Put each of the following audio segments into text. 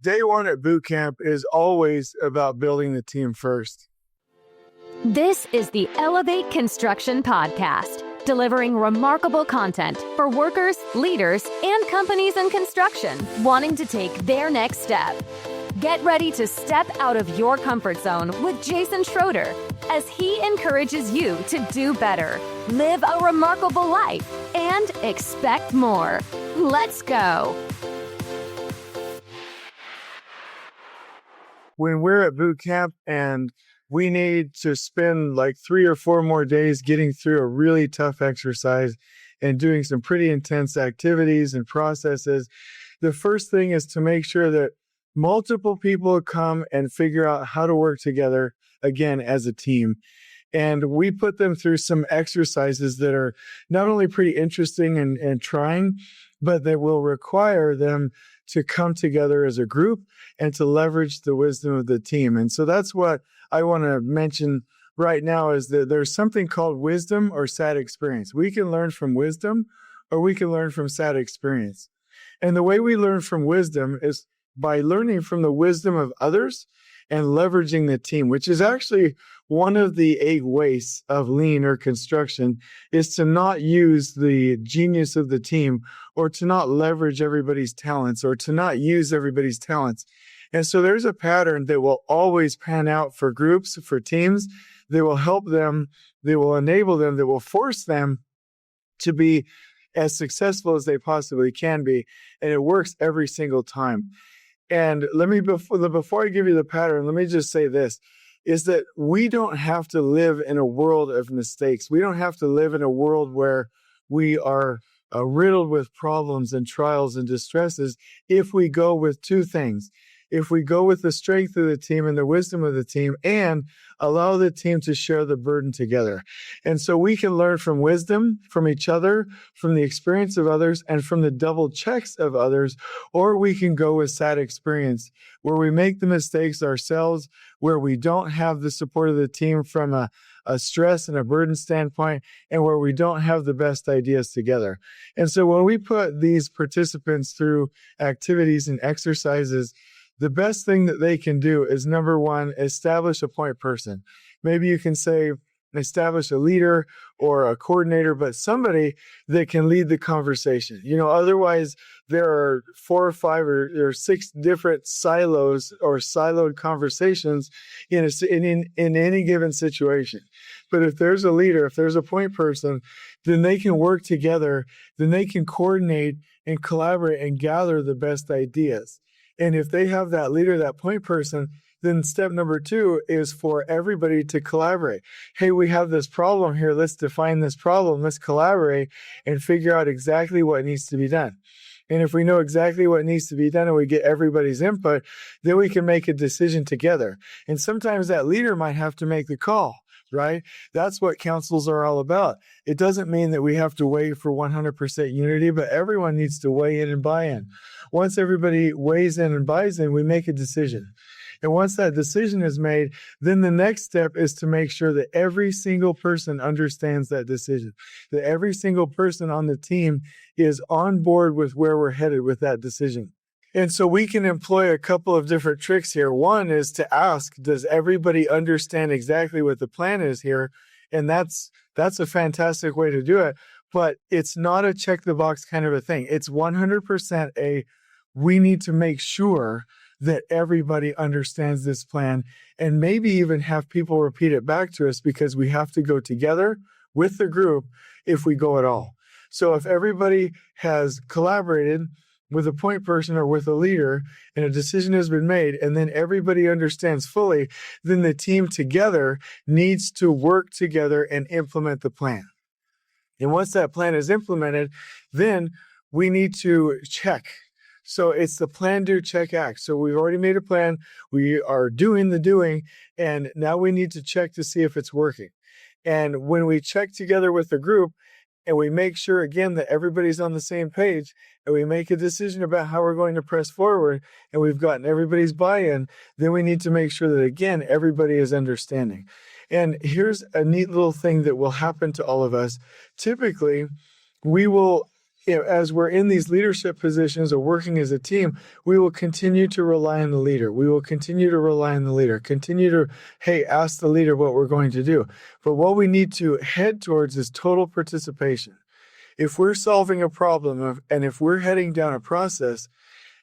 Day one at boot camp is always about building the team first. This is the Elevate Construction Podcast, delivering remarkable content for workers, leaders, and companies in construction wanting to take their next step. Get ready to step out of your comfort zone with Jason Schroeder as he encourages you to do better, live a remarkable life, and expect more. Let's go. When we're at boot camp and we need to spend like 3 or 4 more days getting through a really tough exercise and doing some pretty intense activities and processes, the first thing is to make sure that multiple people come and figure out how to work together again as a team. And we put them through some exercises that are not only pretty interesting and trying, but that will require them to come together as a group and to leverage the wisdom of the team. And so that's what I want to mention right now, is that there's something called wisdom or sad experience. We can learn from wisdom or we can learn from sad experience. And the way we learn from wisdom is by learning from the wisdom of others and leveraging the team, which is actually one of the 8 wastes of lean or construction, is to not use the genius of the team or to not leverage everybody's talents or to not use everybody's talents. And so there's a pattern that will always pan out for groups, for teams, that will help them, that will enable them, that will force them to be as successful as they possibly can be. And it works every single time. And before I give you the pattern, let me just say this, is that we don't have to live in a world of mistakes. We don't have to live in a world where we are riddled with problems and trials and distresses if we go with 2 things. If we go with the strength of the team and the wisdom of the team and allow the team to share the burden together. And so we can learn from wisdom, from each other, from the experience of others, and from the double checks of others, or we can go with sad experience, where we make the mistakes ourselves, where we don't have the support of the team from a stress and a burden standpoint, and where we don't have the best ideas together. And so when we put these participants through activities and exercises, the best thing that they can do is, number 1, establish a point person. Maybe you can say establish a leader or a coordinator, but somebody that can lead the conversation. Otherwise there are 4 or 5 or 6 different silos or siloed conversations in any given situation. But if there's a leader, if there's a point person, then they can work together, then they can coordinate and collaborate and gather the best ideas. And if they have that leader, that point person, then step number 2 is for everybody to collaborate. Hey, we have this problem here. Let's define this problem. Let's collaborate and figure out exactly what needs to be done. And if we know exactly what needs to be done and we get everybody's input, then we can make a decision together. And sometimes that leader might have to make the call, right? That's what councils are all about. It doesn't mean that we have to wait for 100% unity, but everyone needs to weigh in and buy in. Once everybody weighs in and buys in, we make a decision. And once that decision is made, then the next step is to make sure that every single person understands that decision, that every single person on the team is on board with where we're headed with that decision. And so we can employ a couple of different tricks here. One is to ask, does everybody understand exactly what the plan is here? And that's a fantastic way to do it. But it's not a check the box kind of a thing. It's 100% we need to make sure that everybody understands this plan, and maybe even have people repeat it back to us, because we have to go together with the group if we go at all. So if everybody has collaborated with a point person or with a leader and a decision has been made, and then everybody understands fully, then the team together needs to work together and implement the plan. And once that plan is implemented, then we need to check. So it's the plan, do, check, act. So we've already made a plan. We are doing the doing, and now we need to check to see if it's working. And when we check together with the group and we make sure, again, that everybody's on the same page, and we make a decision about how we're going to press forward, and we've gotten everybody's buy-in, then we need to make sure that, again, everybody is understanding. And here's a neat little thing that will happen to all of us. Typically, we will as we're in these leadership positions or working as a team, we will continue to rely on the leader. We will continue to rely on the leader, continue to, hey, ask the leader what we're going to do. But what we need to head towards is total participation. If we're solving a problem and if we're heading down a process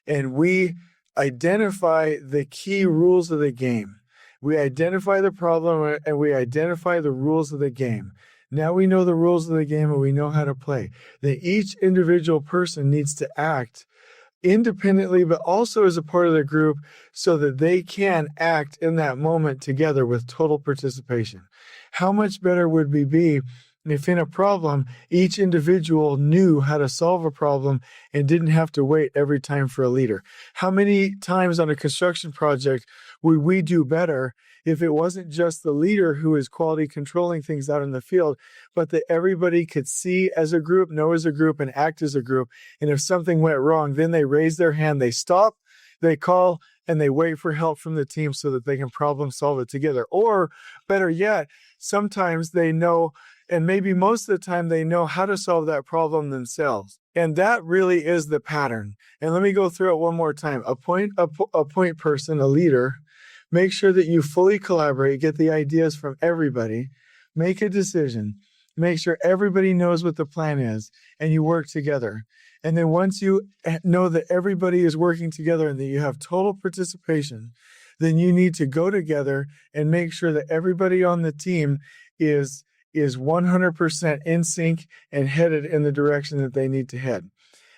and we identify the key rules of the game, we identify the problem and we identify the rules of the game. Now we know the rules of the game and we know how to play. Then each individual person needs to act independently, but also as a part of the group so that they can act in that moment together with total participation. How much better would we be if in a problem, each individual knew how to solve a problem and didn't have to wait every time for a leader? How many times on a construction project would we do better if it wasn't just the leader who is quality controlling things out in the field, but that everybody could see as a group, know as a group, and act as a group? And if something went wrong, then they raise their hand, they stop, they call, and they wait for help from the team so that they can problem solve it together. Or better yet, sometimes they know, and maybe most of the time they know how to solve that problem themselves. And that really is the pattern. And let me go through it one more time. Appoint person, a leader. Make sure that you fully collaborate, get the ideas from everybody, make a decision, make sure everybody knows what the plan is, and you work together. And then once you know that everybody is working together and that you have total participation, then you need to go together and make sure that everybody on the team is 100% in sync and headed in the direction that they need to head.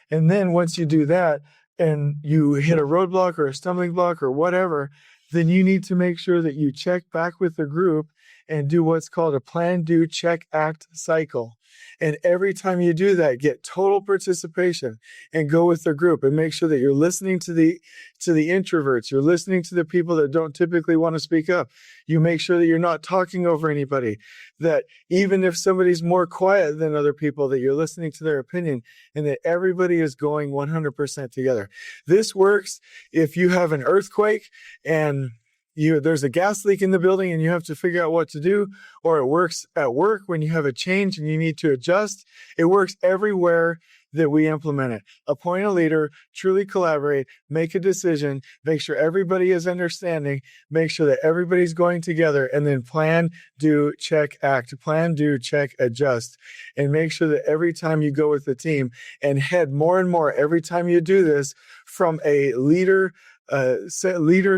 And then once you do that and you hit a roadblock or a stumbling block or whatever, then you need to make sure that you check back with the group and do what's called a plan, do, check, act cycle. And every time you do that, get total participation and go with the group and make sure that you're listening to the introverts. You're listening to the people that don't typically want to speak up. You make sure that you're not talking over anybody, that even if somebody's more quiet than other people, that you're listening to their opinion and that everybody is going 100% together. This works if you have an earthquake and there's a gas leak in the building and you have to figure out what to do, or it works at work when you have a change and you need to adjust. It works everywhere that we implement it. Appoint a leader, truly collaborate, make a decision, make sure everybody is understanding, make sure that everybody's going together, and then plan, do, check, act. Plan, do, check, adjust. And make sure that every time you go with the team and head more and more, every time you do this from a leader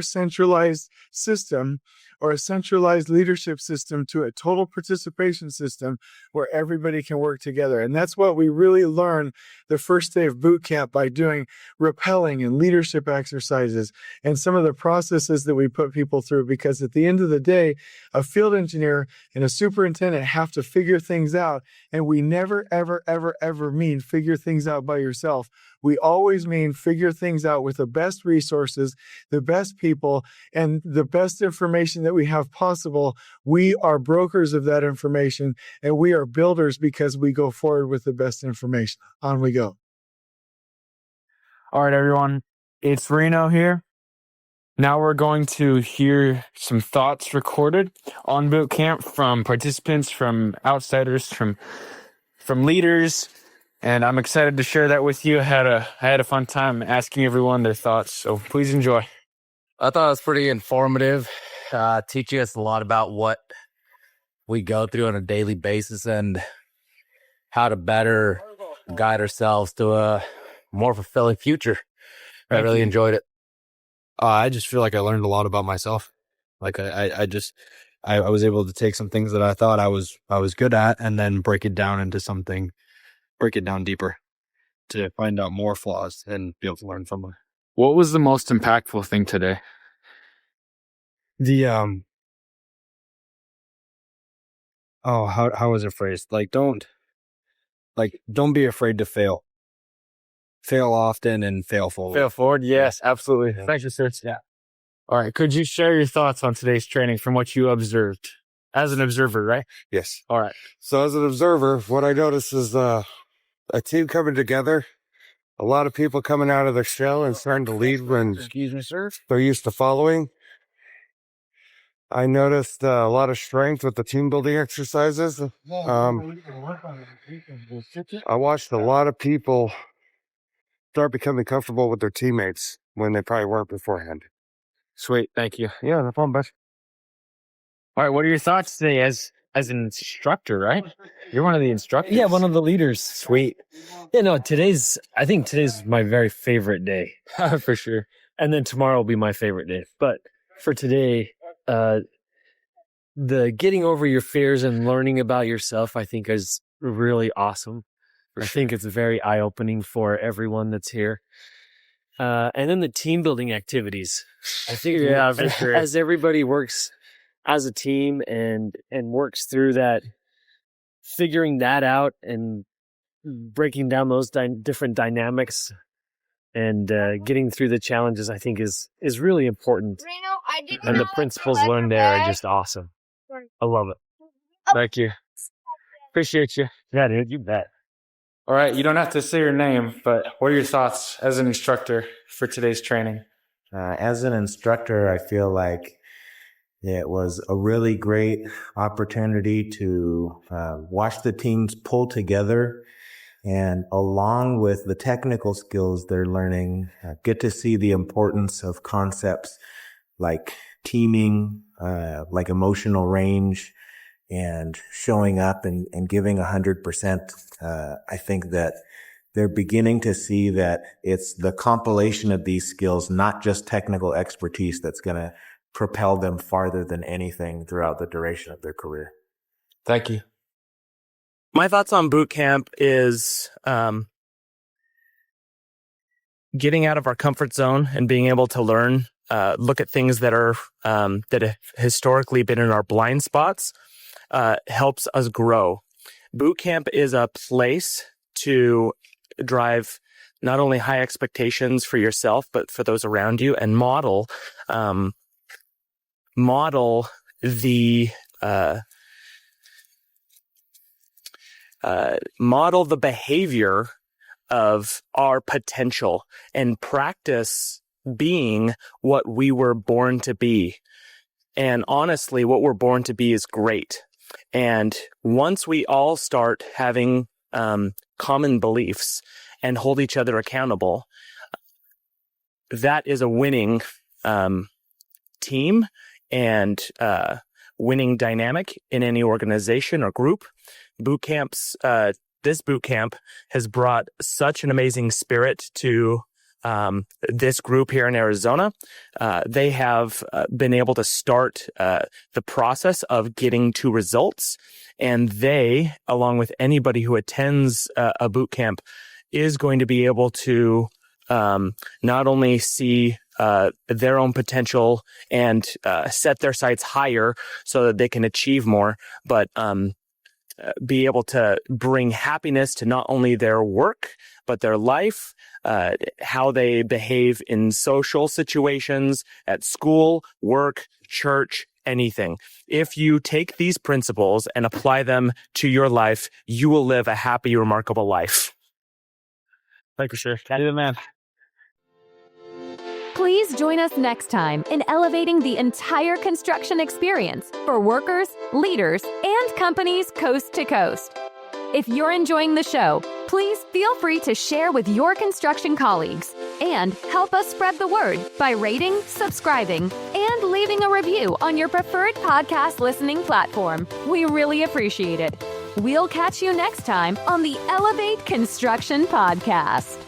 centralized system or a centralized leadership system to a total participation system where everybody can work together. And that's what we really learn the first day of boot camp by doing rappelling and leadership exercises and some of the processes that we put people through. Because at the end of the day, a field engineer and a superintendent have to figure things out. And we never, ever, ever, ever mean figure things out by yourself. We always mean figure things out with the best resources, the best people, and the best information that we have possible. We are brokers of that information, and we are builders because we go forward with the best information. On we go. All right, everyone. It's Reno here. Now we're going to hear some thoughts recorded on boot camp from participants, from outsiders, from leaders. And I'm excited to share that with you. I had a fun time asking everyone their thoughts, so please enjoy. I thought it was pretty informative, teaching us a lot about what we go through on a daily basis and how to better guide ourselves to a more fulfilling future. I really enjoyed it. I just feel like I learned a lot about myself. Like I was able to take some things that I thought I was good at and then break it down deeper to find out more flaws and be able to learn from them. What was the most impactful thing today? How was it phrased? Don't be afraid to fail. Fail often and fail forward. Fail forward? Yes, absolutely. Yeah. Thank you, sir. Yeah. All right. Could you share your thoughts on today's training from what you observed as an observer, right? Yes. All right. So as an observer, what I noticed is a team coming together, a lot of people coming out of their shell and starting to lead when Excuse me, sir. they're used to following. I noticed a lot of strength with the team building exercises. I watched a lot of people start becoming comfortable with their teammates when they probably weren't beforehand. Sweet. Thank you. Yeah, no problem, bud. All right. What are your thoughts today as an instructor, right? You're one of the instructors. Yeah, one of the leaders. Sweet. Yeah, no, I think today's my very favorite day. For sure. And then tomorrow will be my favorite day. But for today, the getting over your fears and learning about yourself, I think is really awesome. I think it's very eye-opening for everyone that's here. And then the team building activities. I think Yeah, for sure. as everybody works as a team and works through that, figuring that out and breaking down those different dynamics and getting through the challenges, I think is really important. And the principles learned there are just awesome. I love it. Thank you. Appreciate you. Yeah, dude, you bet. All right. You don't have to say your name, but what are your thoughts as an instructor for today's training? As an instructor, I feel like it was a really great opportunity to watch the teams pull together, and along with the technical skills they're learning, get to see the importance of concepts like teaming, like emotional range, and showing up and giving 100%. I think that they're beginning to see that it's the compilation of these skills, not just technical expertise, that's going to propel them farther than anything throughout the duration of their career. Thank you. My thoughts on boot camp is getting out of our comfort zone and being able to learn, look at things that are that have historically been in our blind spots, helps us grow. Boot camp is a place to drive not only high expectations for yourself, but for those around you, and model the behavior of our potential and practice being what we were born to be. And honestly, what we're born to be is great. And once we all start having common beliefs and hold each other accountable, that is a winning team and winning dynamic in any organization or group. Boot camps, this boot camp has brought such an amazing spirit to this group here in Arizona. They have been able to start the process of getting to results, and they, along with anybody who attends a boot camp, is going to be able to not only see their own potential and set their sights higher so that they can achieve more, but be able to bring happiness to not only their work, but their life, how they behave in social situations, at school, work, church, anything. If you take these principles and apply them to your life, you will live a happy, remarkable life. Thank you, sir. You're the man. Please join us next time in elevating the entire construction experience for workers, leaders, and companies coast to coast. If you're enjoying the show, please feel free to share with your construction colleagues and help us spread the word by rating, subscribing, and leaving a review on your preferred podcast listening platform. We really appreciate it. We'll catch you next time on the Elevate Construction Podcast.